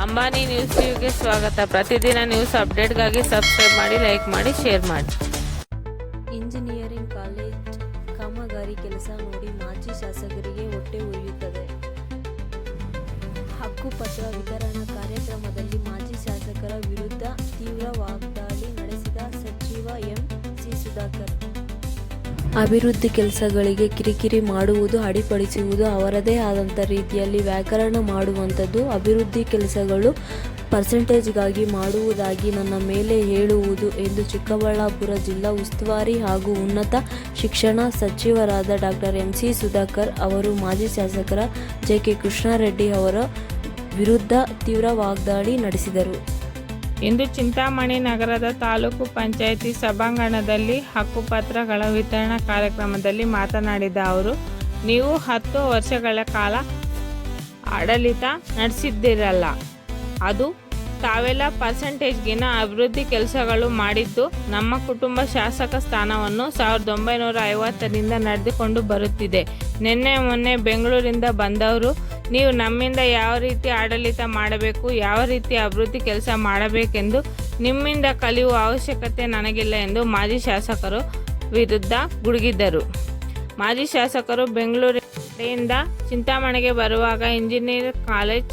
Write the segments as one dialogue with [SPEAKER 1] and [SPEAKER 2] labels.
[SPEAKER 1] Ambani news ಟಿವಿಗೆ ಸ್ವಾಗತ. ಪ್ರತಿದಿನ ನ್ಯೂಸ್ ಅಪ್ಡೇಟ್ಗಾಗಿ ಸಬ್ಸ್ಕ್ರೈಬ್ ಮಾಡಿ, ಲೈಕ್ ಮಾಡಿ, ಶೇರ್ ಮಾಡಿ.
[SPEAKER 2] ಇಂಜಿನಿಯರಿಂಗ್ ಕಾಲೇಜ್ ಕಾಮಗಾರಿ ಕೆಲಸ ನೋಡಿ ಮಾಜಿ ಶಾಸಕರಿಗೆ ಹೊಟ್ಟೆ ಉರಿಯುತ್ತದೆ. ಹಕ್ಕುಪತ್ರ ವಿತರಣಾ ಕಾರ್ಯಕ್ರಮದಲ್ಲಿ ಮಾಜಿ ಶಾಸಕರ ವಿರುದ್ಧ ತೀವ್ರ ವಾಗ್ದಾಳಿ ನಡೆಸಿದ ಸಚಿವ ಎಂ.ಸಿ. ಸುಧಾಕರ್. ಅಭಿವೃದ್ಧಿ ಕೆಲಸಗಳಿಗೆ ಕಿರಿಕಿರಿ ಮಾಡುವುದು, ಅಡ್ಡಿಪಡಿಸುವುದು, ಅವರದೇ ಆದಂಥ ರೀತಿಯಲ್ಲಿ ವ್ಯಾಕರಣ ಮಾಡುವಂಥದ್ದು, ಅಭಿವೃದ್ಧಿ ಕೆಲಸಗಳು ಪರ್ಸೆಂಟೇಜ್ಗಾಗಿ ಮಾಡುವುದಾಗಿ ನನ್ನ ಮೇಲೆ ಹೇಳುವುದು ಎಂದು ಚಿಕ್ಕಬಳ್ಳಾಪುರ ಜಿಲ್ಲಾ ಉಸ್ತುವಾರಿ ಹಾಗೂ ಉನ್ನತ ಶಿಕ್ಷಣ ಸಚಿವರಾದ ಡಾ. ಎಂ.ಸಿ. ಸುಧಾಕರ್ ಅವರು ಮಾಜಿ ಶಾಸಕರ ಜೆ.ಕೆ. ಕೃಷ್ಣಾರೆಡ್ಡಿ ಅವರ ವಿರುದ್ಧ ತೀವ್ರ ವಾಗ್ದಾಳಿ ನಡೆಸಿದರು.
[SPEAKER 1] ಇಂದು ಚಿಂತಾಮಣಿ ನಗರದ ತಾಲೂಕು ಪಂಚಾಯಿತಿ ಸಭಾಂಗಣದಲ್ಲಿ ಹಕ್ಕುಪತ್ರಗಳ ವಿತರಣಾ ಕಾರ್ಯಕ್ರಮದಲ್ಲಿ ಮಾತನಾಡಿದ ಅವರು, ನೀವು 10 ವರ್ಷಗಳ ಕಾಲ ಆಡಳಿತ ನಡೆಸಿದ್ದಿರಲ್ಲ, ಅದು ತಾವೆಲ್ಲ ಪರ್ಸೆಂಟೇಜ್ಗಿನ ಅಭಿವೃದ್ಧಿ ಕೆಲಸಗಳು ಮಾಡಿದ್ದು. ನಮ್ಮ ಕುಟುಂಬ ಶಾಸಕ ಸ್ಥಾನವನ್ನು 1950ರಿಂದ ನಡೆದುಕೊಂಡು ಬರುತ್ತಿದೆ. ನಿನ್ನೆ ಮೊನ್ನೆ ಬೆಂಗಳೂರಿಂದ ಬಂದವರು ನೀವು ನಮ್ಮಿಂದ ಯಾವ ರೀತಿ ಆಡಳಿತ ಮಾಡಬೇಕು, ಯಾವ ರೀತಿ ಅಭಿವೃದ್ಧಿ ಕೆಲಸ ಮಾಡಬೇಕೆಂದು ನಿಮ್ಮಿಂದ ಕಲಿಯುವ ಅವಶ್ಯಕತೆ ನನಗಿಲ್ಲ ಎಂದು ಮಾಜಿ ಶಾಸಕರು ವಿರುದ್ಧ ಗುಡುಗಿದ್ದರು. ಮಾಜಿ ಶಾಸಕರು ಬೆಂಗಳೂರಿನಿಂದ ಚಿಂತಾಮಣಿಗೆ ಬರುವಾಗ ಇಂಜಿನಿಯರಿಂಗ್ ಕಾಲೇಜ್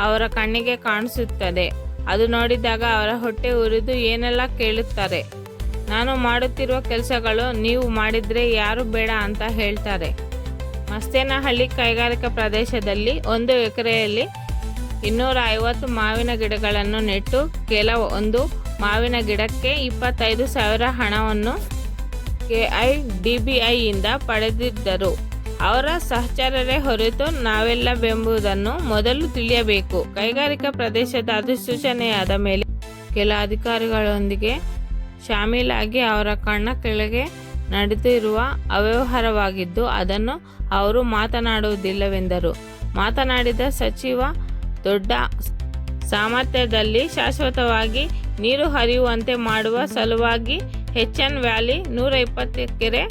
[SPEAKER 1] ಅವರ ಕಣ್ಣಿಗೆ ಕಾಣಿಸುತ್ತದೆ. ಅದು ನೋಡಿದಾಗ ಅವರ ಹೊಟ್ಟೆ ಉರಿದು ಏನೆಲ್ಲ ಕೇಳುತ್ತಾರೆ. ನಾನು ಮಾಡುತ್ತಿರುವ ಕೆಲಸಗಳು ನೀವು ಮಾಡಿದರೆ ಯಾರು ಬೇಡ ಅಂತ ಹೇಳ್ತಾರೆ. ಮಸ್ತೇನಹಳ್ಳಿ ಕೈಗಾರಿಕಾ ಪ್ರದೇಶದಲ್ಲಿ 1 ಎಕರೆಯಲ್ಲಿ 250 ಮಾವಿನ ಗಿಡಗಳನ್ನು ನೆಟ್ಟು ಒಂದು ಮಾವಿನ ಗಿಡಕ್ಕೆ 25,000 ಹಣವನ್ನು KIDBIಯಿಂದ ಪಡೆದಿದ್ದರು. ಅವರ ಸಹಚರರೇ ಹೊರತು ನಾವೆಲ್ಲವೆಂಬುದನ್ನು ಮೊದಲು ತಿಳಿಯಬೇಕು. ಕೈಗಾರಿಕಾ ಪ್ರದೇಶದ ಅಧಿಸೂಚನೆಯಾದ ಮೇಲೆ ಕೆಲ ಅಧಿಕಾರಿಗಳೊಂದಿಗೆ ಶಾಮೀಲಾಗಿ ಅವರ ಕಣ್ಣ ಕೆಳಗೆ ನಡೆದಿರುವ ಅವ್ಯವಹಾರವಾಗಿದ್ದು, ಅದನ್ನು ಅವರು ಮಾತನಾಡುವುದಿಲ್ಲವೆಂದರು. ಮಾತನಾಡಿದ ಸಚಿವ, ದೊಡ್ಡ ಸಾಮರ್ಥ್ಯದಲ್ಲಿ ಶಾಶ್ವತವಾಗಿ ನೀರು ಹರಿಯುವಂತೆ ಮಾಡುವ ಸಲುವಾಗಿ HN ವ್ಯಾಲಿ 120 ಕೆರೆ,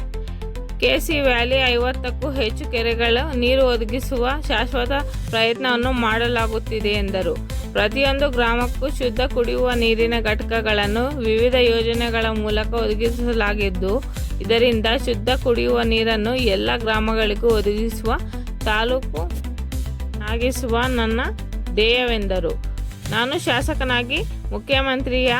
[SPEAKER 1] KC ವ್ಯಾಲಿ 50ಕ್ಕೂ ಹೆಚ್ಚು ಕೆರೆಗಳ ನೀರು ಒದಗಿಸುವ ಶಾಶ್ವತ ಪ್ರಯತ್ನವನ್ನು ಮಾಡಲಾಗುತ್ತಿದೆ ಎಂದರು. ಪ್ರತಿಯೊಂದು ಗ್ರಾಮಕ್ಕೂ ಶುದ್ಧ ಕುಡಿಯುವ ನೀರಿನ ಘಟಕಗಳನ್ನು ವಿವಿಧ ಯೋಜನೆಗಳ ಮೂಲಕ ಒದಗಿಸಲಾಗಿದ್ದು, ಇದರಿಂದ ಶುದ್ಧ ಕುಡಿಯುವ ನೀರನ್ನು ಎಲ್ಲ ಗ್ರಾಮಗಳಿಗೂ ಒದಗಿಸುವ ತಾಲೂಕು ಆಗಿಸುವ ನನ್ನ ಧ್ಯೇಯವೆಂದರು. ನಾನು ಶಾಸಕನಾಗಿ ಮುಖ್ಯಮಂತ್ರಿಯ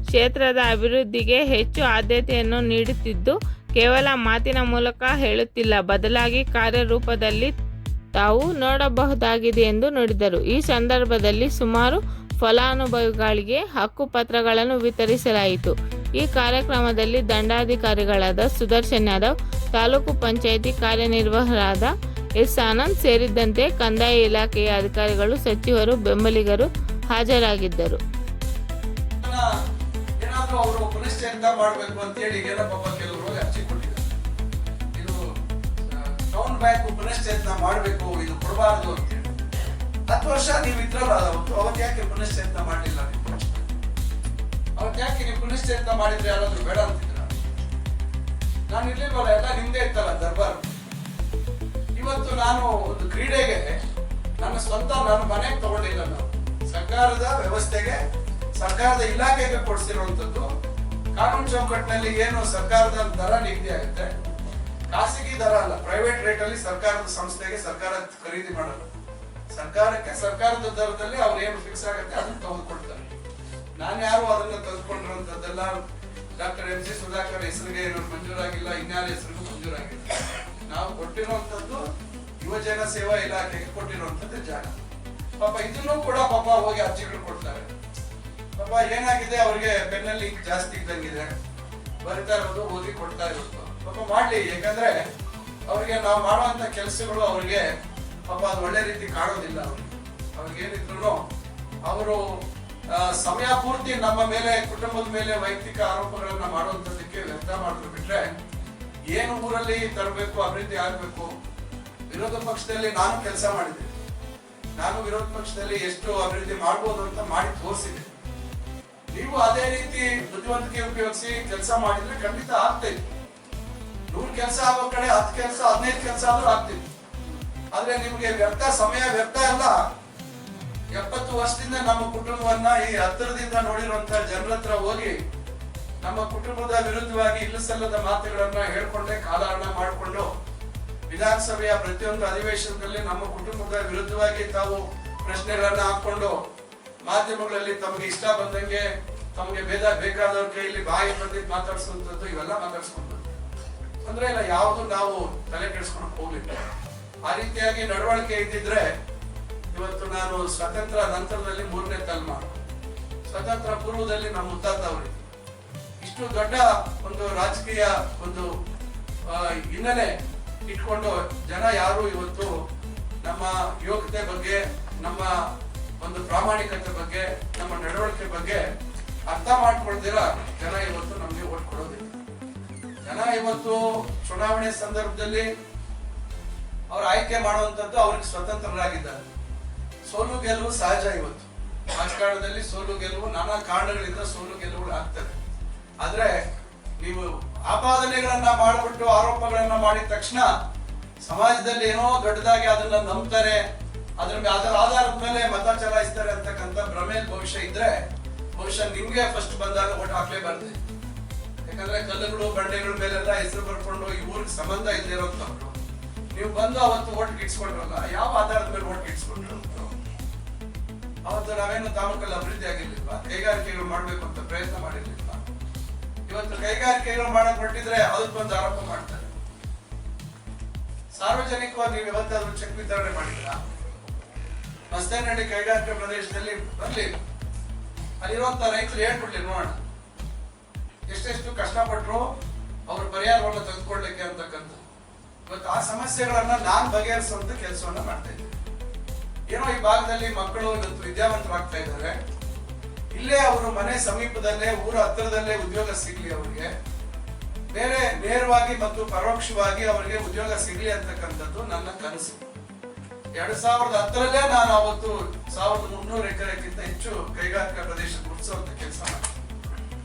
[SPEAKER 1] ಕ್ಷೇತ್ರದ ಅಭಿವೃದ್ಧಿಗೆ ಹೆಚ್ಚು ಆದ್ಯತೆಯನ್ನು ನೀಡುತ್ತಿದ್ದು, ಕೇವಲ ಮಾತಿನ ಮೂಲಕ ಹೇಳುತ್ತಿಲ್ಲ, ಬದಲಾಗಿ ಕಾರ್ಯರೂಪದಲ್ಲಿ ತಾವು ನೋಡಬಹುದಾಗಿದೆ ಎಂದು ನುಡಿದರು. ಈ ಸಂದರ್ಭದಲ್ಲಿ ಸುಮಾರು ಫಲಾನುಭವಿಗಳಿಗೆ ಹಕ್ಕುಪತ್ರಗಳನ್ನು ವಿತರಿಸಲಾಯಿತು. ಈ ಕಾರ್ಯಕ್ರಮದಲ್ಲಿ ದಂಡಾಧಿಕಾರಿಗಳಾದ ಸುದರ್ಶನ್ ಯಾದವ್, ತಾಲೂಕು ಪಂಚಾಯಿತಿ ಕಾರ್ಯನಿರ್ವಾಹಕರಾದ ಎಸ್. ಆನಂದ್ ಸೇರಿದಂತೆ ಕಂದಾಯ ಇಲಾಖೆಯ ಅಧಿಕಾರಿಗಳು, ಸಚಿವರು, ಬೆಂಬಲಿಗರು ಹಾಜರಾಗಿದ್ದರು.
[SPEAKER 3] ಅವರು ಪುನಶ್ಚೇತನ ಮಾಡಬೇಕು ಅಂತ ಹೇಳಿ ಪಾಪ ಕೆಲವರು ಅರ್ಜಿ ಕೊಟ್ಟಿದ್ದಾರೆ. ಇದು ಟೌನ್ ಬ್ಯಾಂಕ್ ಪುನಶ್ಚೇತನ ಮಾಡಬೇಕು, ಇದು ಕೊಡಬಾರದು ಅಂತ ಹೇಳಿ 10 ವರ್ಷ ನೀವು ಇದ್ರಲ್ಲ, ಅವತ್ತು ಯಾಕೆ ಪುನಶ್ಚೇತನ ಮಾಡಲಿಲ್ಲ? ಅವತ್ತು ಯಾಕೆ ನೀವು ಪುನಶ್ಚೇತನ ಮಾಡಿದ್ರೆ ಯಾರಾದ್ರೂ ಬೇಡ ಅಂತಿದ್ರ? ನಾನು ಇರ್ಲಿಲ್ವಲ್ಲ, ಎಲ್ಲ ನಿಮ್ದೇ ಇತ್ತಲ್ಲ ದರ್ಬಾರ್. ಇವತ್ತು ನಾನು ಒಂದು ಕ್ರೀಡೆಗೆ ನನ್ನ ಸ್ವಂತ ನಾನು ಮನೆಗೆ ತಗೊಂಡಿಲ್ಲ. ನಾವು ಸರ್ಕಾರದ ವ್ಯವಸ್ಥೆಗೆ, ಸರ್ಕಾರದ ಇಲಾಖೆಗೆ ಕೊಡಿಸಿರುವಂತದ್ದು ಕಾನೂನು ಚೌಕಟ್ಟಿನಲ್ಲಿ ಏನು ಸರ್ಕಾರದ ದರ ನಿಗದಿ ಆಗುತ್ತೆ, ಖಾಸಗಿ ದರ ಅಲ್ಲ, ಪ್ರೈವೇಟ್ ರೇಟ್ ಅಲ್ಲಿ ಸರ್ಕಾರದ ಸಂಸ್ಥೆಗೆ ಸರ್ಕಾರ ಖರೀದಿ ಮಾಡಲ್ಲ. ಸರ್ಕಾರಕ್ಕೆ ಸರ್ಕಾರದ ದರದಲ್ಲಿ ಅವ್ರು ಏನು ಫಿಕ್ಸ್ ಆಗುತ್ತೆ ಅದನ್ನ ತೆಗೆದುಕೊಳ್ತಾರೆ. ನಾನು ಯಾರು ಅದನ್ನ ತೆಗೆದುಕೊಂಡಿರುವಂತದ್ದೆಲ್ಲ ಡಾ. ಎಂ.ಸಿ. ಸುಧಾಕರ್ ಹೆಸರಿಗೆ ಏನು ಮಂಜೂರಾಗಿಲ್ಲ, ಇನ್ಯಾರ ಹೆಸರಿಗೂ ಮಂಜೂರಾಗಿಲ್ಲ. ನಾವು ಕೊಟ್ಟಿರುವಂತದ್ದು ಯುವಜನ ಸೇವಾ ಇಲಾಖೆಗೆ ಕೊಟ್ಟಿರುವಂತದ್ದು ಜಾಗ. ಪಾಪ ಇದನ್ನು ಕೂಡ ಪಾಪ ಹೋಗಿ ಅರ್ಜಿಗಳು ಕೊಡ್ತಾರೆ. ಪಾಪ ಏನಾಗಿದೆ, ಅವ್ರಿಗೆ ಪೆನ್ನಲ್ಲಿ ಜಾಸ್ತಿ ಇದ್ದಂಗಿದೆ, ಬರಿತಾ ಇರೋದು ಓದಿ ಕೊಡ್ತಾ ಇರೋದು. ಪಾಪ ಮಾಡ್ಲಿ, ಯಾಕಂದ್ರೆ ಅವ್ರಿಗೆ ನಾವು ಮಾಡುವಂತ ಕೆಲಸಗಳು ಅವ್ರಿಗೆ ಪಾಪ ಅದು ಒಳ್ಳೆ ರೀತಿ ಕಾಣೋದಿಲ್ಲ. ಅವ್ರಿಗೇನಿದ್ರು ಅವರು ಸಮಯ ಪೂರ್ತಿ ನಮ್ಮ ಮೇಲೆ, ಕುಟುಂಬದ ಮೇಲೆ ವೈಯಕ್ತಿಕ ಆರೋಪಗಳನ್ನ ಮಾಡುವಂತದಕ್ಕೆ ವ್ಯರ್ಥ ಮಾಡಿದ್ರು ಬಿಟ್ರೆ ಏನು ಊರಲ್ಲಿ ತರಬೇಕು, ಅಭಿವೃದ್ಧಿ ಆಗ್ಬೇಕು. ವಿರೋಧ ಪಕ್ಷದಲ್ಲಿ ನಾನು ಕೆಲಸ ಮಾಡಿದ್ದೆ. ನಾನು ವಿರೋಧ ಪಕ್ಷದಲ್ಲಿ ಎಷ್ಟು ಅಭಿವೃದ್ಧಿ ಮಾಡ್ಬೋದು ಅಂತ ಮಾಡಿ ತೋರಿಸಿದೆ. ನೀವು ಅದೇ ರೀತಿ ಬುದ್ಧಿವಂತಿಕೆ ಉಪಯೋಗಿಸಿ ಕೆಲಸ ಮಾಡಿದ್ರೆ ಖಂಡಿತ ಆಗ್ತೈತಿ. 100 ಕೆಲಸ ಆಗೋ ಕಡೆ 10 ಕೆಲಸ, 15 ಕೆಲಸ ಆದ್ರೂ ಆಗ್ತಿತ್ತು. ಆದ್ರೆ ನಿಮ್ಗೆ ವ್ಯರ್ಥ, ಸಮಯ ವ್ಯರ್ಥ ಎಲ್ಲ 70 ವರ್ಷದಿಂದ ನಮ್ಮ ಕುಟುಂಬವನ್ನ ಈ ಹತ್ತಿರದಿಂದ ನೋಡಿರುವಂತಹ ಜನರ ಹತ್ರ ಹೋಗಿ ನಮ್ಮ ಕುಟುಂಬದ ವಿರುದ್ಧವಾಗಿ ಇಲ್ಲಸಲ್ಲದ ಮಾತುಗಳನ್ನ ಹೇಳ್ಕೊಂಡೆ ಕಾಲಹರಣ ಮಾಡಿಕೊಂಡು ವಿಧಾನಸಭೆಯ ಪ್ರತಿಯೊಂದು ಅಧಿವೇಶನದಲ್ಲಿ ನಮ್ಮ ಕುಟುಂಬದ ವಿರುದ್ಧವಾಗಿ ತಾವು ಪ್ರಶ್ನೆಗಳನ್ನ ಹಾಕೊಂಡು ಮಾಧ್ಯಮಗಳಲ್ಲಿ ತಮಗೆ ಇಷ್ಟ ಬಂದಂಗೆ ತಮಗೆ ಬೇಕಾದವ್ರ ಕೈಯಲ್ಲಿ ಬಾಯಿ ಬಂದಿದ್ದು ಮಾತಾಡ್ಸುವಂಥದ್ದು ಇವೆಲ್ಲ ಮಾತಾಡ್ಸ್ಕೊಂಡು ಅಂದ್ರೆ ಇಲ್ಲ ಯಾವುದು ನಾವು ತಲೆ ಕೆಡಿಸ್ಕೊಂಡು ಹೋಗ್ಲಿಲ್ಲ. ಆ ರೀತಿಯಾಗಿ ನಡವಳಿಕೆ ಇದ್ದಿದ್ರೆ ಇವತ್ತು ನಾನು ಸ್ವತಂತ್ರ ನಂತರದಲ್ಲಿ 3ನೇ ತಲೆಮಾರು, ಸ್ವತಂತ್ರ ಪೂರ್ವದಲ್ಲಿ ನಮ್ಮ ಮುತ್ತಾತ ಅವರಿಗೆ ಇಷ್ಟು ದೊಡ್ಡ ಒಂದು ರಾಜಕೀಯ ಒಂದು ಹಿನ್ನೆಲೆ ಇಟ್ಕೊಂಡು ಜನ ಯಾರು ಇವತ್ತು ನಮ್ಮ ಯೋಗ್ಯತೆ ಬಗ್ಗೆ, ನಮ್ಮ ಒಂದು ಪ್ರಾಮಾಣಿಕತೆ ಬಗ್ಗೆ, ನಮ್ಮ ನಡವಳಿಕೆ ಬಗ್ಗೆ ಅರ್ಥ ಮಾಡ್ಕೊಳ್ದಿರ ಜನ ಇವತ್ತು ನಮ್ಗೆ ಓಟ್ ಕೊಡೋದಿಲ್ಲ. ಜನ ಇವತ್ತು ಚುನಾವಣೆ ಸಂದರ್ಭದಲ್ಲಿ ಅವ್ರು ಆಯ್ಕೆ ಮಾಡುವಂತದ್ದು ಅವ್ರಿಗೆ ಸ್ವತಂತ್ರರಾಗಿದ್ದಾರೆ. ಸೋಲು ಗೆಲುವು ಸಹಜ. ಇವತ್ತು ರಾಜಕಾರಣದಲ್ಲಿ ಸೋಲು ಗೆಲುವು ನಾನಾ ಕಾರಣಗಳಿಂದ ಸೋಲು ಗೆಲುವುಗಳು ಆಗ್ತದೆ. ಆದ್ರೆ ನೀವು ಆಪಾದನೆಗಳನ್ನ ಮಾಡಿಬಿಟ್ಟು ಆರೋಪಗಳನ್ನ ಮಾಡಿದ ತಕ್ಷಣ ಸಮಾಜದಲ್ಲಿ ಏನೋ ದೊಡ್ಡದಾಗಿ ಅದನ್ನ ನಂಬ್ತಾರೆ, ಅದರ ಆಧಾರದ ಮೇಲೆ ಮತ ಚಲಾಯಿಸ್ತಾರೆ ಅಂತಕ್ಕಂಥ ಭ್ರಮೆಯಲ್ಲಿ ಭವಿಷ್ಯ ಇದ್ರೆ ಬಹುಶಃ ನಿಮ್ಗೆ ಫಸ್ಟ್ ಬಂದಾಗ ಓಟ್ ಹಾಕ್ಲೇಬಾರ್ದು. ಯಾಕಂದ್ರೆ ಕಲ್ಲುಗಳು ಬಂಡೆಗಳ ಮೇಲೆಲ್ಲ ಹೆಸರು ಬರ್ಕೊಂಡು ಈ ಊರಿಗೆ ಸಂಬಂಧ ಇಲ್ಲದೆ ಇರೋಂಥವ್ರು ನೀವು ಬಂದು ಅವತ್ತು ಓಟ್ ಗಿಟ್ಸ್ಕೊಂಡ್ರಲ್ಲ, ಯಾವ ಆಧಾರದ ಮೇಲೆ ಓಟ್ ಗಿಟ್ಸ್ಕೊಂಡ್ರು? ಅವತ್ತು ನಾವೇನು ತಾಲೂಕಲ್ಲಿ ಅಭಿವೃದ್ಧಿ ಆಗಿರ್ಲಿಲ್ವಾ? ಕೈಗಾರಿಕೆಗಳು ಮಾಡ್ಬೇಕು ಅಂತ ಪ್ರಯತ್ನ ಮಾಡಿರ್ಲಿಲ್ವಾ? ಇವತ್ತು ಕೈಗಾರಿಕೆಗಳು ಮಾಡಕ್ ಹೊರಟಿದ್ರೆ ಅದಕ್ಕೊಂದು ಆರೋಪ ಮಾಡ್ತಾರೆ. ಸಾರ್ವಜನಿಕವಾಗಿ ನೀವು ಯಾವತ್ತಾದ್ರೂ ಚೆಕ್ ವಿತರಣೆ ಮಾಡಿದ್ರ? ಮಸ್ತೇನಹಳ್ಳಿ ಕೈಗಾರಿಕಾ ಪ್ರದೇಶದಲ್ಲಿ ಬರ್ಲಿ, ಅಲ್ಲಿರುವಂತ ರೈತರು ಹೇಳ್ಬಿಡ್ಲಿ ನೋಡೋಣ ಎಷ್ಟೆಷ್ಟು ಕಷ್ಟಪಟ್ಟರು ಅವ್ರ ಪರಿಹಾರವನ್ನು ತೆಗೆದುಕೊಳ್ಳಲಿಕ್ಕೆ ಅಂತಕ್ಕಂಥ. ಇವತ್ತು ಆ ಸಮಸ್ಯೆಗಳನ್ನ ನಾನ್ ಬಗೆಹರಿಸುವಂತ ಕೆಲಸವನ್ನ ಮಾಡ್ತಾ ಇದ್ದೀನಿ. ಏನೋ ಈ ಭಾಗದಲ್ಲಿ ಮಕ್ಕಳು ಇವತ್ತು ವಿದ್ಯಾವಂತರಾಗ್ತಾ ಇದ್ದಾರೆ, ಇಲ್ಲೇ ಅವರು ಮನೆ ಸಮೀಪದಲ್ಲೇ ಊರ ಹತ್ತಿರದಲ್ಲೇ ಉದ್ಯೋಗ ಸಿಗ್ಲಿ, ಅವರಿಗೆ ಬೇರೆ ನೇರವಾಗಿ ಮತ್ತು ಪರೋಕ್ಷವಾಗಿ ಅವರಿಗೆ ಉದ್ಯೋಗ ಸಿಗ್ಲಿ ಅಂತಕ್ಕಂಥದ್ದು ನನ್ನ ಕನಸು. 2010ರಲ್ಲೇ ನಾನು ಅವತ್ತು 1300 ಎಕರೆಗಿಂತ ಹೆಚ್ಚು ಕೈಗಾರಿಕಾ ಪ್ರದೇಶ ಗುರುತಿಸುವಂತ ಕೆಲಸ ಮಾಡಿದೆ.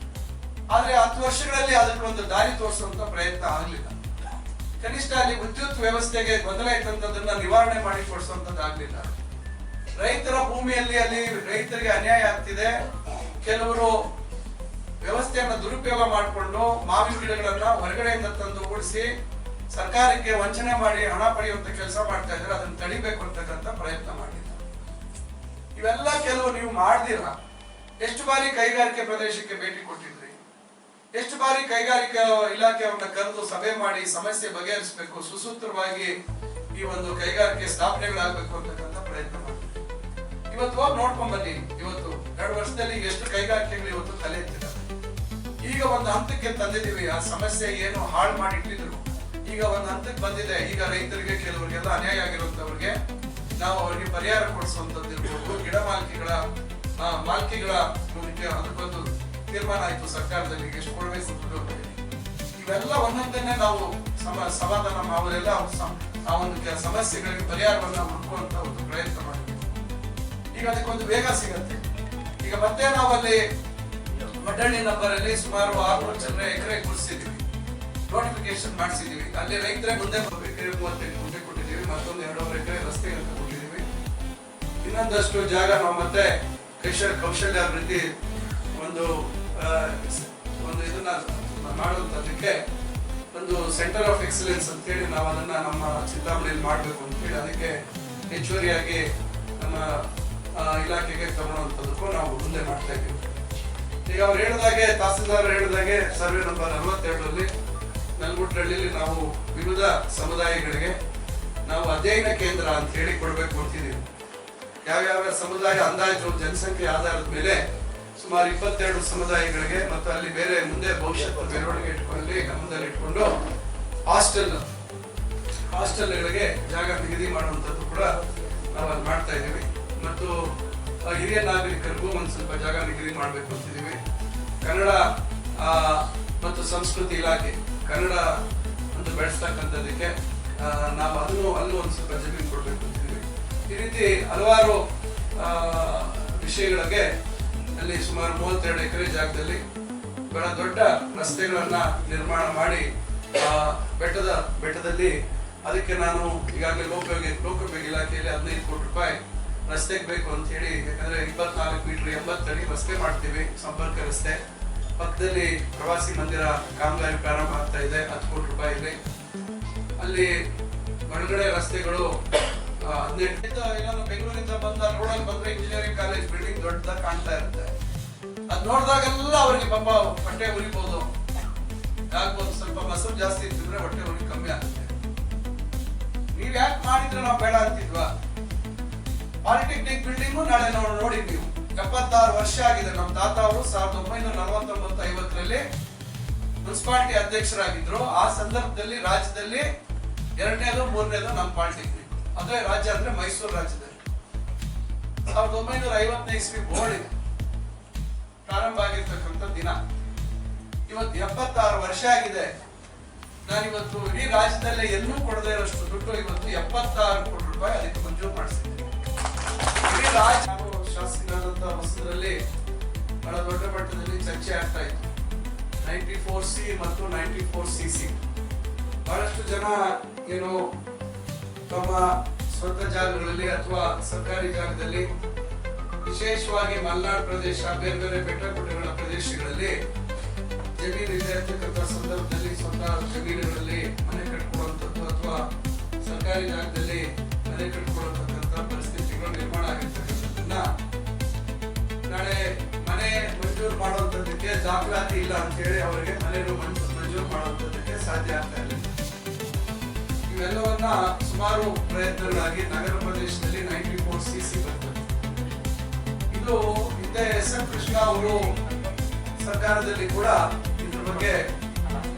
[SPEAKER 3] ಆದ್ರೆ 10 ವರ್ಷಗಳಲ್ಲಿ ಅದಕ್ಕೊಂದು ದಾರಿ ತೋರಿಸುವಂತ ಪ್ರಯತ್ನ ಆಗಲಿಲ್ಲ. ಕನಿಷ್ಠ ಅಲ್ಲಿ ವಿದ್ಯುತ್ ವ್ಯವಸ್ಥೆಗೆ ಗೊಂದಲ ಇಟ್ಟಂತದನ್ನ ನಿವಾರಣೆ ಮಾಡಿ ಕೊಡಿಸುವಂತದ್ದಾಗ್ಲಿಲ್ಲ. ರೈತರ ಭೂಮಿಯಲ್ಲಿ ಅಲ್ಲಿ ರೈತರಿಗೆ ಅನ್ಯಾಯ ಆಗ್ತಿದೆ. ಕೆಲವರು ವ್ಯವಸ್ಥೆಯನ್ನ ದುರುಪಯೋಗ ಮಾಡಿಕೊಂಡು ಮಾವಿನ ಗಿಡಗಳನ್ನ ಹೊರಗಡೆಯಿಂದ ತಂದು ಉಳಿಸಿ ಸರ್ಕಾರಕ್ಕೆ ವಂಚನೆ ಮಾಡಿ ಹಣ ಪಡೆಯುವಂತ ಕೆಲಸ ಮಾಡ್ತಾ ಇದ್ದಾರೆ. ಅದನ್ನ ತಡಿಬೇಕು ಅಂತಕ್ಕಂಥ ಪ್ರಯತ್ನ ಮಾಡಿಲ್ಲ. ಇವೆಲ್ಲ ಕೆಲವು ನೀವು ಮಾಡ್ದಿರ. ಎಷ್ಟು ಬಾರಿ ಕೈಗಾರಿಕೆ ಪ್ರದೇಶಕ್ಕೆ ಭೇಟಿ ಕೊಟ್ಟಿದ್ರಿ? ಎಷ್ಟು ಬಾರಿ ಕೈಗಾರಿಕಾ ಇಲಾಖೆಯವನ್ನ ಕರೆದು ಸಭೆ ಮಾಡಿ ಸಮಸ್ಯೆ ಬಗೆಹರಿಸಬೇಕು, ಸುಸೂತ್ರವಾಗಿ ಈ ಒಂದು ಕೈಗಾರಿಕೆ ಸ್ಥಾಪನೆಗಳಾಗಬೇಕು ಅಂತಕ್ಕಂಥ ಪ್ರಯತ್ನ ಮಾಡಿದ್ರಿ. ಇವತ್ತು ಹೋಗಿ ನೋಡ್ಕೊಂಡ್ ಬನ್ನಿ. ಇವತ್ತು 2 ವರ್ಷದಲ್ಲಿ ಎಷ್ಟು ಕೈಗಾರಿಕೆಗಳು ಇವತ್ತು ತಲೆ ಎತ್ತಿದ್ದಾರೆ. ಈಗ ಒಂದು ಹಂತಕ್ಕೆ ತಂದಿದ್ದೀವಿ. ಆ ಸಮಸ್ಯೆ ಏನು ಹಾಳು ಮಾಡಿ ಇಟ್ಟಿದ್ರು, ಈಗ ಒಂದು ಹಂತಕ್ಕೆ ಬಂದಿದೆ. ಈಗ ರೈತರಿಗೆ ಕೆಲವರಿಗೆಲ್ಲ ಅನ್ಯಾಯ ಆಗಿರುವಂತವ್ರಿಗೆ ನಾವು ಅವರಿಗೆ ಪರಿಹಾರ ಕೊಡಿಸುವಂತದ್ದು ಇರ್ಬೋದು. ಗಿಡ ಮಾಲ್ಕಿಗಳ ಅದಕ್ಕೊಂದು ತೀರ್ಮಾನ ಆಯ್ತು ಸರ್ಕಾರದಲ್ಲಿ, ಎಷ್ಟು ಕೊಡಬೇಕು ದುಡ್ಡು. ಇವೆಲ್ಲ ಒಂದೊಂದನ್ನೇ ನಾವು ಸಮಾಧಾನ ಅವರೆಲ್ಲ ಆ ಒಂದು ಸಮಸ್ಯೆಗಳಿಗೆ ಪರಿಹಾರವನ್ನ ಹುಡುಕುವಂತ ಒಂದು ಪ್ರಯತ್ನ ಮಾಡಿದ್ವಿ. ಈಗ ಅದಕ್ಕೊಂದು ವೇಗ ಸಿಗತ್ತೆ. ಈಗ ಮತ್ತೆ ನಾವಲ್ಲಿ ಮಡ್ಡಳ್ಳಿ ನಂಬರ್ ಅಲ್ಲಿ ಸುಮಾರು 600 ಚಿಲ್ಲರೆ ಎಕರೆ ಗುರುತಿಸಿದೀವಿ, ನೋಟಿಫಿಕೇಶನ್ ಮಾಡಿಸಿದೀವಿ. ಅಲ್ಲಿ ರೈತರೇ ಮುಂದೆ 35 ಗುಂಟೆ ಕೊಟ್ಟಿದ್ದೀವಿ. ಮತ್ತೊಂದು 2.5 ಎಕರೆ ರಸ್ತೆ ಅಂತ ಕೊಟ್ಟಿದ್ದೀವಿ. ಇನ್ನೊಂದಷ್ಟು ಜಾಗ ನಾವು ಮತ್ತೆ ಕೌಶಲ್ಯ ಅಭಿವೃದ್ಧಿ ಒಂದು ಇದನ್ನ ಮಾಡುವಂತದಕ್ಕೆ ಒಂದು ಸೆಂಟರ್ ಆಫ್ ಎಕ್ಸಲೆನ್ಸ್ ಅಂತ ಹೇಳಿ ನಾವು ಅದನ್ನ ನಮ್ಮ ಚಿಂತಾಮಣಿಯಲ್ಲಿ ಮಾಡ್ಬೇಕು ಅಂತ ಹೇಳಿ ಅದಕ್ಕೆ ಹೆಚ್ಚುವರಿಯಾಗಿ ನಮ್ಮ ಇಲಾಖೆಗೆ ತಗೊಳ್ಳುವಂತದಕ್ಕೂ ನಾವು ಮುಂದೆ ಮಾಡ್ತಾ ಇದ್ದೀವಿ. ಈಗ ಅವ್ರು ಹೇಳಿದಾಗೆ, ತಹಸೀಲ್ದಾರ್ ಹೇಳಿದಾಗೆ ಸರ್ವೆ ನಂಬರ್ 62ರಲ್ಲಿ ನಲ್ಗುಟ್ರಳ್ಳಿಲಿ ನಾವು ವಿವಿಧ ಸಮುದಾಯಗಳಿಗೆ ನಾವು ಅಧ್ಯಯನ ಕೇಂದ್ರ ಅಂತ ಹೇಳಿ ಕೊಡ್ಬೇಕು ಅಂತಿದ್ದೀವಿ. ಯಾವ್ಯಾವ ಸಮುದಾಯ ಅಂದಾಜು ಜನಸಂಖ್ಯೆ ಆಧಾರದ ಮೇಲೆ ಸುಮಾರು 22 ಸಮುದಾಯಗಳಿಗೆ ಮತ್ತು ಅಲ್ಲಿ ಬೇರೆ ಮುಂದೆ ಭವಿಷ್ಯದ ಮೆರವಣಿಗೆ ಇಟ್ಕೊಳ್ಳಿ ಗಮನದಲ್ಲಿ ಇಟ್ಕೊಂಡು ಹಾಸ್ಟೆಲ್ಗಳಿಗೆ ಜಾಗ ನಿಗದಿ ಮಾಡುವಂತದ್ದು ಕೂಡ ನಾವು ಅಲ್ಲಿ ಮಾಡ್ತಾ ಇದ್ದೀವಿ. ಮತ್ತು ಹಿರಿಯ ನಾಗರಿಕರಿಗೂ ಒಂದು ಸ್ವಲ್ಪ ಜಾಗ ನಿಗದಿ ಮಾಡಬೇಕು ಅಂತಿದ್ದೀವಿ. ಕನ್ನಡ ಮತ್ತು ಸಂಸ್ಕೃತಿ ಇಲಾಖೆ ಕನ್ನಡ ಅಂತ ಬೆಳೆಸ್ತಕ್ಕಂಥದಕ್ಕೆ ನಾವು ಅಲ್ಲೂ ಒಂದು ಸ್ವಲ್ಪ ಜಮೀನು ಕೊಡ್ಬೇಕು ಅಂತಿದ್ದೀವಿ. ಈ ರೀತಿ ಹಲವಾರು ವಿಷಯಗಳಿಗೆ ಅಲ್ಲಿ ಸುಮಾರು 32 ಎಕರೆ ಜಾಗದಲ್ಲಿ ಬಹಳ ದೊಡ್ಡ ರಸ್ತೆಗಳನ್ನ ನಿರ್ಮಾಣ ಮಾಡಿ ಬೆಟ್ಟದಲ್ಲಿ ಅದಕ್ಕೆ ನಾನು ಈಗಾಗಲೇ ಲೋಕೋಪಯೋಗಿ ಇಲಾಖೆಯಲ್ಲಿ 15 ಕೋಟಿ ರೂಪಾಯಿ ರಸ್ತೆಗೆ ಬೇಕು ಅಂತ ಹೇಳಿ, ಯಾಕಂದ್ರೆ 24 ಮೀಟರ್ 80 ಅಡಿ ರಸ್ತೆ ಮಾಡ್ತೀವಿ, ಸಂಪರ್ಕ ರಸ್ತೆ. ಪಕ್ಕದಲ್ಲಿ ಪ್ರವಾಸಿ ಮಂದಿರ ಕಾಮಗಾರಿ ಪ್ರಾರಂಭ ಆಗ್ತಾ ಇದೆ, 10 ಕೋಟಿ ರೂಪಾಯಿ ಇದೆ. ಅಲ್ಲಿ ಒಳಗಡೆ ರಸ್ತೆಗಳು 18 ಏನಾದ್ರು ಬೆಂಗಳೂರಿಂದ ಬಂದ ರೋಡಲ್ಲಿ ಬಂದ್ರೆ ಇಂಜಿನಿಯರಿಂಗ್ ಕಾಲೇಜ್ ಬಿಲ್ಡಿಂಗ್ ದೊಡ್ಡದಾಗಿ ಕಾಣ್ತಾ ಇರುತ್ತೆ. ಅದ್ ನೋಡಿದಾಗೆಲ್ಲ ಅವರಿಗೆ ಪಾಪ ಹೊಟ್ಟೆ ಉರಿಬಹುದು, ಆಗ್ಬೋದು. ಸ್ವಲ್ಪ ಮೊಸರು ಜಾಸ್ತಿ ಇತ್ತಿದ್ರೆ ಹೊಟ್ಟೆ ಉರಿ ಕಮ್ಮಿ ಆಗುತ್ತೆ. ನೀವ್ ಯಾಕೆ ಮಾಡಿದ್ರೆ ನಾವು ಬೇಡ ಅಂತಿದ್ವಾ? ಪಾಲಿಟೆಕ್ನಿಕ್ ಬಿಲ್ಡಿಂಗು ನಾಳೆ ನೋಡಿ ನೀವು 76 ವರ್ಷ ಆಗಿದೆ. ನಮ್ಮ ತಾತ ಅವರು 1949-50ರಲ್ಲಿ ಮುನ್ಸಿಪಾಲಿಟಿ ಅಧ್ಯಕ್ಷರಾಗಿದ್ರು. ಆ ಸಂದರ್ಭದಲ್ಲಿ ರಾಜ್ಯದಲ್ಲಿ 2ನೇದು 3ನೇದು ನಮ್ಮ ಪಾಲಿಟೆಕ್ನಿಕ್, ಅದೇ ರಾಜ್ಯ ಅಂದ್ರೆ ಮೈಸೂರು ರಾಜ್ಯದಲ್ಲಿ 1950ನೇ ಇಸ್ವಿ ಬೋರ್ಡ್ ಇದೆ, ಪ್ರಾರಂಭ ಆಗಿರ್ತಕ್ಕಂಥ ದಿನ. ಇವತ್ತು 76 ವರ್ಷ ಆಗಿದೆ. ನಾನಿವತ್ತು ಇಡೀ ರಾಜ್ಯದಲ್ಲೇ ಎಲ್ಲೂ ಕೊಡದೇ ಇರೋಷ್ಟು ದುಡ್ಡು ಇವತ್ತು 76 ಕೋಟಿ ರೂಪಾಯಿ ಅದಕ್ಕೆ ಮಂಜೂರು ಮಾಡಿಸಿದ್ದೀನಿ. ಇಡೀ ರಾಜ್ಯ ಶಾಸಕರಾದಂತ ಹೊಸದ್ರಲ್ಲಿ ಬಹಳ ದೊಡ್ಡ ಮಟ್ಟದಲ್ಲಿ ಚರ್ಚೆ ಆಗ್ತಾ ಇತ್ತು. 94C ಮತ್ತು 94CC. ಬಹಳಷ್ಟು ಜನ ಏನು ತಮ್ಮ ಸ್ವಂತ ಜಾಗಗಳಲ್ಲಿ ಅಥವಾ ಸರ್ಕಾರಿ ಜಾಗದಲ್ಲಿ, ವಿಶೇಷವಾಗಿ ಮಲೆನಾಡು ಪ್ರದೇಶ, ಬೇರೆ ಬೇರೆ ಬೆಟ್ಟ ಗುಡ್ಡಗಳ ಪ್ರದೇಶಗಳಲ್ಲಿ ಜಮೀನು ಇದೆ ಅಂತಕ್ಕಂಥ ಸಂದರ್ಭದಲ್ಲಿ ಸ್ವಂತ ಜಮೀನುಗಳಲ್ಲಿ ಮನೆ ಕಟ್ಕೊಳ್ಳುವಂಥದ್ದು ಅಥವಾ ಸರ್ಕಾರಿ ಜಾಗದಲ್ಲಿ ಮನೆ ಕಟ್ಕೊಳ್ಳತಕ್ಕಂಥ ಪರಿಸ್ಥಿತಿಗಳು ನಿರ್ಮಾಣ ಆಗಿರ್ತಕ್ಕಂಥದ್ದನ್ನ ನಾಳೆ ಮನೆ ಮಂಜೂರು ಮಾಡುವಂಥದ್ದಕ್ಕೆ ದಾಖಲಾತಿ ಇಲ್ಲ ಅಂತ ಹೇಳಿ ಅವರಿಗೆ ಮನೆ ಮಂಜೂರು ಮಾಡುವಂಥದ್ದಕ್ಕೆ ಸಾಧ್ಯ ಆಗ್ತಾ ಇಲ್ಲ. ಇವೆಲ್ಲವನ್ನ ಸುಮಾರು ಪ್ರಯತ್ನಗಳಾಗಿ ನಗರ ಪ್ರದೇಶದಲ್ಲಿ 94CC ಬರ್ತದೆ. ಇದು ಹಿಂದೆ SM ಕೃಷ್ಣ ಅವರು ಸರ್ಕಾರದಲ್ಲಿ ಕೂಡ ಇದ್ರ ಬಗ್ಗೆ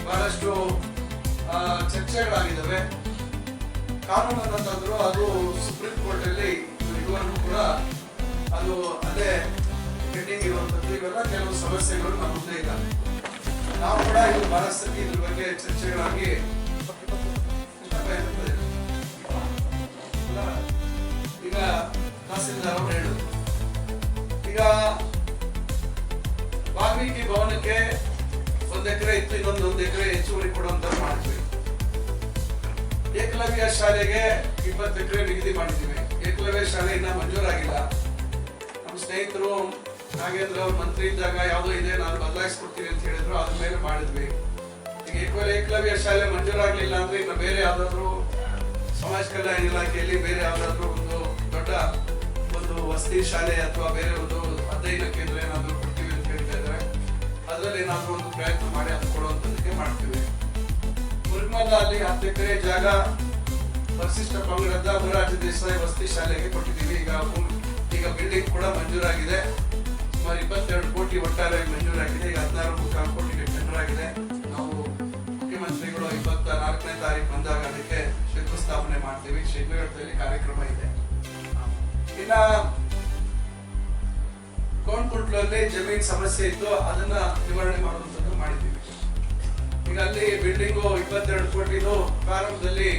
[SPEAKER 3] ಬಹಳಷ್ಟು ಚರ್ಚೆಗಳಾಗಿದ್ದಾವೆ. ಕಾನೂನನ್ನು ತಂದ್ರು, ಅದು ಸುಪ್ರೀಂ ಕೋರ್ಟ್ ಅಲ್ಲಿ ಇದುವರೆಗೂ ಕೂಡ ಅದು ಅದೇ ಪೆಂಡಿಂಗ್ ಇರುವಂತದ್ದು. ಇವೆಲ್ಲ ಕೆಲವು ಸಮಸ್ಯೆಗಳು ನಮ್ಮ ಮುಂದೆ ಇದ್ದಾವೆ. ನಾವು ಕೂಡ ಇದು ಬಹಳಷ್ಟು ಇದ್ರ ಬಗ್ಗೆ ಚರ್ಚೆಗಳಾಗಿ ಈಗ ತಹಸೀಲ್ದಾರ್ ಅವರು ಹೇಳಿದ್ರು, ಈಗ ವಾಲ್ಮೀಕಿ ಭವನಕ್ಕೆ 1 ಎಕರೆ ಇತ್ತು, ಇನ್ನೊಂದು 1 ಎಕರೆ ಹೆಚ್ಚುವರಿ ಕೊಡುವಂತ ಮಾಡ್ತೀವಿ. ಏಕಲವ್ಯ ಶಾಲೆಗೆ 20 ಎಕರೆ ನಿಗದಿ ಮಾಡಿದ್ದೀವಿ. ಏಕಲವ್ಯ ಶಾಲೆ ಇನ್ನ ಮಂಜೂರಾಗಿಲ್ಲ. ನಮ್ಮ ಸ್ನೇಹಿತರು ನಾಗೇಂದ್ರ ಅವ್ರ ಮಂತ್ರಿ ಇದ್ದಾಗ ಯಾವುದೋ ಇದೆ, ನಾನು ಬದಲಾಯಿಸ್ಕೊಡ್ತೀನಿ ಅಂತ ಹೇಳಿದ್ರು, ಅದ್ರ ಮೇಲೆ ಮಾಡಿದ್ವಿ. ಈಗ ಏಕಲವ್ಯ ಶಾಲೆ ಮಂಜೂರಾಗ್ಲಿಲ್ಲ ಅಂದ್ರೆ ಇನ್ನು ಬೇರೆ ಯಾವ್ದಾದ್ರು ಸಮಾಜ ಕಲ್ಯಾಣ ಇಲಾಖೆಯಲ್ಲಿ ಬೇರೆ ಯಾವ್ದಾದ್ರು ಒಂದು ದೊಡ್ಡ ಒಂದು ವಸತಿ ಶಾಲೆ ಅಥವಾ ಬೇರೆ ಒಂದು ಅಧ್ಯಯನ ಕೇಂದ್ರ ಏನಾದ್ರು ಕೊಡ್ತೀವಿ ಅಂತ ಹೇಳ್ತಾ ಇದ್ದಾರೆ. ಅದರಲ್ಲಿ ಏನಾದ್ರು ಒಂದು ಪ್ರಯತ್ನ ಮಾಡಿ ಅದು ಕೊಡುವಂತದಕ್ಕೆ ಮಾಡ್ತೀವಿ. ಮುರುಗಮಲ್ಲ ಅಲ್ಲಿ 10 ಎಕರೆ ಜಾಗ ಪರಿಶಿಷ್ಟ ಪಂಗಡದ ಮೊರಾರ್ಜಿ ದೇಸಾಯಿ ವಸತಿ ಶಾಲೆಗೆ ಕೊಟ್ಟಿದ್ದೀವಿ. ಈಗ ಬಿಲ್ಡಿಂಗ್ ಕೂಡ ಮಂಜೂರಾಗಿದೆ. ಸುಮಾರು 22 ಕೋಟಿ ಒಟ್ಟಾರೆ ಮಂಜೂರಾಗಿದೆ. ಈಗ 16.4 ಕೋಟಿಗೆ ಟೆಂಡರ್ ಆಗಿದೆ. ನಾವು ಮುಖ್ಯಮಂತ್ರಿಗಳು 24ನೇ ತಾರೀಕು ಬಂದಾಗ ಅದಕ್ಕೆ ಶಂಕುಸ್ಥಾಪನೆ ಮಾಡ್ತೀವಿ. ಶಿಡ್ಲಘಟ್ಟದಲ್ಲಿ ಕಾರ್ಯಕ್ರಮ ಇದೆ. ಇನ್ನ ಕೋಣಕುಂಟ್ಲಲ್ಲಿ ಜಮೀನ್ ಸಮಸ್ಯೆ ಇತ್ತು, ಅದನ್ನ ನಿವಾರಣೆ ಮಾಡುವಂತದ್ದು ಮಾಡಿದ್ದೀವಿ. ಈಗ ಅಲ್ಲಿ ಬಿಲ್ಡಿಂಗು 22 ಕೋಟಿದು ಪ್ರಾರಂಭದಲ್ಲಿ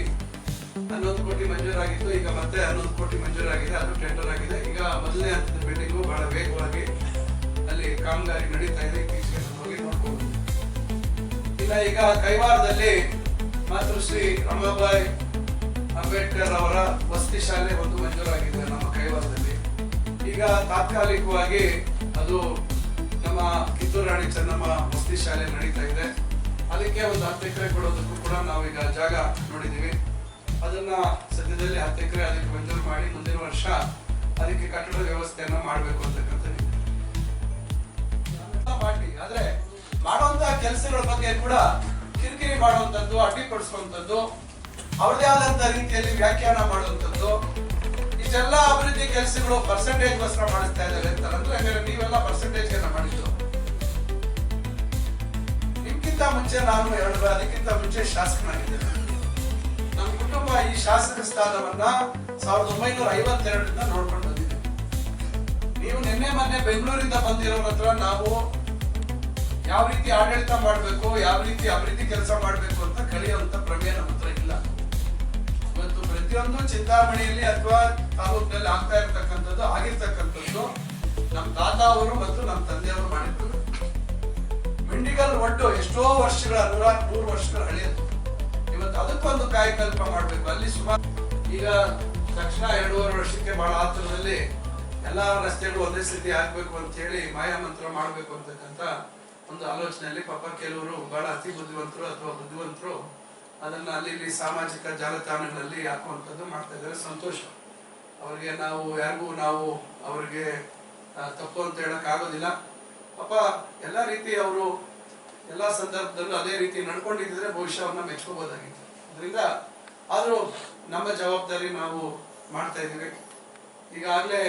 [SPEAKER 3] 11 ಕೋಟಿ ಮಂಜೂರಾಗಿತ್ತು. ಈಗ ಮತ್ತೆ 11 ಕೋಟಿ ಮಂಜೂರಾಗಿದೆ, ಅದು ಟೆಂಡರ್ ಆಗಿದೆ. ಈಗ ಮೊದಲನೇ ಹಂತದ ಬಿಲ್ಡಿಂಗು ಬಹಳ ವೇಗವಾಗಿ ಅಲ್ಲಿ ಕಾಮಗಾರಿ ನಡೀತಾ ಇದೆ. ಈಚೆಗೆ ಹೋಗಿ ನೋಡ್ಬೋದು. ಇಲ್ಲ ಈಗ ಕೈವಾರದಲ್ಲಿ ಮಾತೃಶ್ರೀ ರಮಾಬಾಯಿ ಅಂಬೇಡ್ಕರ್ ಅವರ ವಸತಿ ಶಾಲೆ ಒಂದು ಮಂಜೂರಾಗಿದೆ ನಮ್ಮ ಕೈವಾರದಲ್ಲಿ. ಈಗ ತಾತ್ಕಾಲಿಕವಾಗಿ ಅದು ನಮ್ಮ ಕಿತ್ತೂರು ರಾಣಿ ಚೆನ್ನಮ್ಮ ವಸತಿ ಶಾಲೆ ನಡೀತಾ ಇದೆ. ಅದಕ್ಕೆ ಒಂದು 10 ಎಕರೆ ಕೊಡೋದಕ್ಕೂ ಕೂಡ ನಾವೀಗ ಜಾಗ ನೋಡಿದೀವಿ. ಅದನ್ನ ಸದ್ಯದಲ್ಲಿ 10 ಎಕರೆ ಅದಕ್ಕೆ ಮಂಜೂರು ಮಾಡಿ ಮುಂದಿನ ವರ್ಷ ಅದಕ್ಕೆ ಕಟ್ಟಡ ವ್ಯವಸ್ಥೆಯನ್ನ ಮಾಡಬೇಕು ಅಂತಕ್ಕಂಥದ್ದು ಮಾಡಿ. ಆದ್ರೆ ಮಾಡುವಂತಹ ಕೆಲಸಗಳ ಬಗ್ಗೆ ಕೂಡ ಕಿರಿಕಿರಿ ಮಾಡುವಂತದ್ದು, ಅಡ್ಡಿಪಡಿಸುವಂತದ್ದು, ಅವ್ರದೇ ಆದಂತ ರೀತಿಯಲ್ಲಿ ವ್ಯಾಖ್ಯಾನ ಮಾಡುವಂತದ್ದು, ಇಷ್ಟೆಲ್ಲ ಅಭಿವೃದ್ಧಿ ಕೆಲಸಗಳು ಪರ್ಸೆಂಟೇಜ್ ಗೋಸ್ಕರ ಮಾಡಿಸ್ತಾ ಇದ್ದಾರೆ ಅಂತ ಅಂದ್ರೆ ಹಾಗಾದ್ರೆ ನೀವೆಲ್ಲ ಪರ್ಸೆಂಟೇಜ್ ಮಾಡಿದ್ದು. ನಿಮ್ಗಿಂತ ಮುಂಚೆ ನಾನು ಅದಕ್ಕಿಂತ ಮುಂಚೆ ಶಾಸಕನಾಗಿದ್ದೇನೆ. ನಮ್ಮ ಕುಟುಂಬ ಈ ಶಾಸಕ ಸ್ಥಾನವನ್ನ 1952ರಿಂದ ನೋಡ್ಕೊಂಡು ಬಂದಿದೆ. ನೀವು ನಿನ್ನೆ ಮೊನ್ನೆ ಬೆಂಗಳೂರಿಂದ ಬಂದಿರೋರ ಹತ್ರ ನಾವು ಯಾವ ರೀತಿ ಆಡಳಿತ ಮಾಡಬೇಕು, ಯಾವ ರೀತಿ ಅಭಿವೃದ್ಧಿ ಕೆಲಸ ಮಾಡಬೇಕು ಅಂತ ಕಲಿಯುವಂತ ಪ್ರಮೇಯ ನಮ್ಮ ಹತ್ರ ಇಲ್ಲ. ಇವತ್ತು ಪ್ರತಿಯೊಂದು ಚಿಂತಾಮಣಿಯಲ್ಲಿ ಅಥವಾ ತಾಲೂಕಿನಲ್ಲಿ ಆಗ್ತಾ ಇರ್ತಕ್ಕಂಥದ್ದು ಆಗಿರ್ತಕ್ಕಂಥದ್ದು ನಮ್ಮ ತಾತ ಅವರು ಮತ್ತು ನಮ್ಮ ತಂದೆಯವರು ಮಾಡಿದ್ರು. ಮಿಂಡಿಗಲ್ ಒಡ್ಡು ಎಷ್ಟೋ ವರ್ಷಗಳ 100 ವರ್ಷಗಳ ಹಳೆಯದು. ಇವತ್ತು ಅದಕ್ಕೊಂದು ಕಾಯಕಲ್ಪ ಮಾಡಬೇಕು. ಅಲ್ಲಿ ಸುಮಾರು ಈಗ ತಕ್ಷಣ 2.5 ವರ್ಷಕ್ಕೆ ಬಹಳ ಹತ್ತಿರದಲ್ಲಿ ಎಲ್ಲಾ ರಸ್ತೆಗಳು ಒಂದೇ ಸ್ಥಿತಿ ಆಗ್ಬೇಕು ಅಂತ ಹೇಳಿ ಮಾಯಾಮಂತ್ರ ಮಾಡಬೇಕು ಅಂತಕ್ಕಂಥ ಒಂದು ಆಲೋಚನೆಯಲ್ಲಿ ಪಾಪ ಕೆಲವರು ಬಹಳ ಅತಿ ಬುದ್ಧಿವಂತರು ಅಥವಾ ಬುದ್ಧಿವಂತರು ಅದನ್ನ ಅಲ್ಲಿ ಇಲ್ಲಿ ಸಾಮಾಜಿಕ ಜಾಲತಾಣಗಳಲ್ಲಿ ಹಾಕುವಂಥದ್ದು ಮಾಡ್ತಾ ಇದ್ದಾರೆ. ಸಂತೋಷ. ಅವ್ರಿಗೆ ನಾವು ಅವ್ರಿಗೆ ತಪ್ಪು ಅಂತ ಹೇಳಕ್ ಆಗೋದಿಲ್ಲ. ಪಾಪ ಎಲ್ಲ ರೀತಿ ಅವರು ಎಲ್ಲಾ ಸಂದರ್ಭದಲ್ಲೂ ಅದೇ ರೀತಿ ನಡ್ಕೊಂಡಿದ್ರೆ ಬಹುಶಃ ಅವ್ರನ್ನ ಮೆಚ್ಕೋಬಹುದಾಗಿತ್ತು. ಅದರಿಂದ ಆದ್ರೂ ನಮ್ಮ ಜವಾಬ್ದಾರಿ ನಾವು ಮಾಡ್ತಾ ಇದೀವಿ. ಈಗಾಗಲೇ